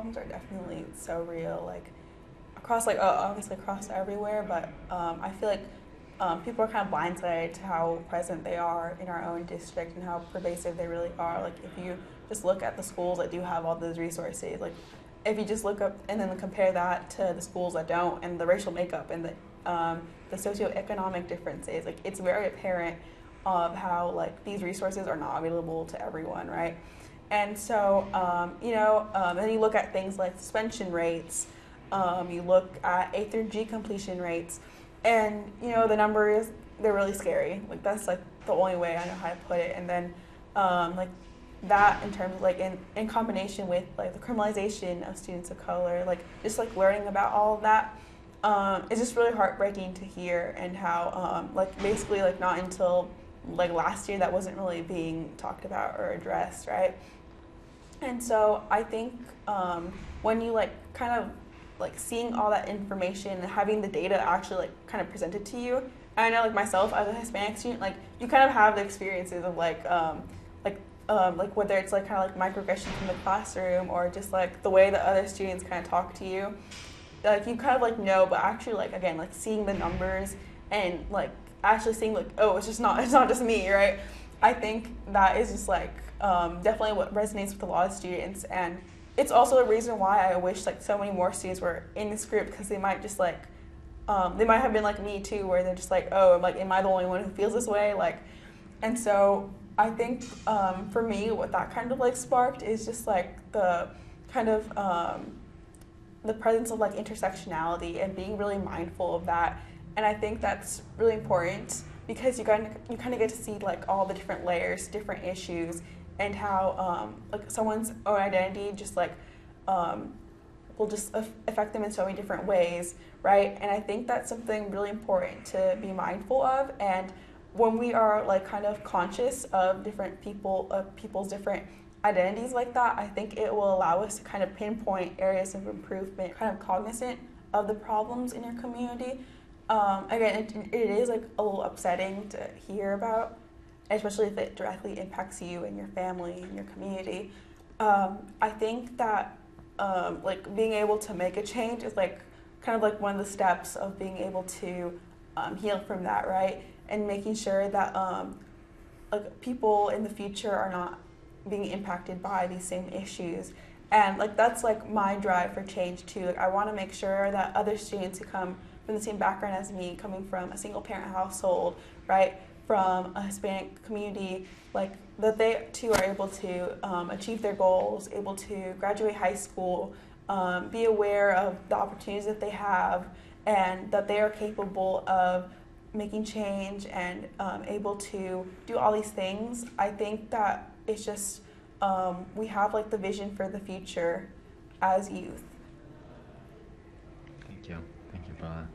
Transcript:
Problems are definitely so real, like across obviously across everywhere, but I feel like people are kind of blindsided to how present they are in our own district and how pervasive they really are. Like if you just look at the schools that do have all those resources, like if you just look up and then compare that to the schools that don't, and the racial makeup and the socioeconomic differences, like it's very apparent of how like these resources are not available to everyone, right? And so, then you look at things like suspension rates, you look at A through G completion rates, and the numbers, they're really scary. Like that's like the only way I know how to put it. And then like that in terms of like in combination with like the criminalization of students of color, like just like learning about all of that, it's just really heartbreaking to hear. And how like basically like not until like last year that wasn't really being talked about or addressed, right? And so I think when you like kind of like seeing all that information and having the data actually like kind of presented to you, and I know like myself as a Hispanic student, like you kind of have the experiences of like whether it's like kind of like microaggression from the classroom or just like the way that other students kind of talk to you, like you kind of like know, but actually like again like seeing the numbers and like actually seeing like, oh, it's not just me, right? I think that is just like definitely what resonates with a lot of students. And it's also a reason why I wish like so many more students were in this group, because they might just like they might have been like me too, where they're just like, oh, like am I the only one who feels this way, like. And so I think for me what that kind of like sparked is just like the kind of the presence of like intersectionality and being really mindful of that. And I think that's really important because you kind of get to see like all the different layers, different issues, and how like someone's own identity just like um, will just affect them in so many different ways, right? And I think that's something really important to be mindful of. And when we are like kind of conscious of different people, of people's different identities like that, I think it will allow us to kind of pinpoint areas of improvement, kind of cognizant of the problems in your community. Again, it is like a little upsetting to hear about, especially if it directly impacts you and your family and your community. I think that like being able to make a change is like kind of like one of the steps of being able to heal from that, right? And making sure that like people in the future are not being impacted by these same issues. And like that's like my drive for change too. Like I want to make sure that other students who come from the same background as me, coming from a single parent household, right, from a Hispanic community, like that they too are able to achieve their goals, able to graduate high school, be aware of the opportunities that they have, and that they are capable of making change and able to do all these things. I think that it's just we have like the vision for the future as youth. Thank you. Thank you for that.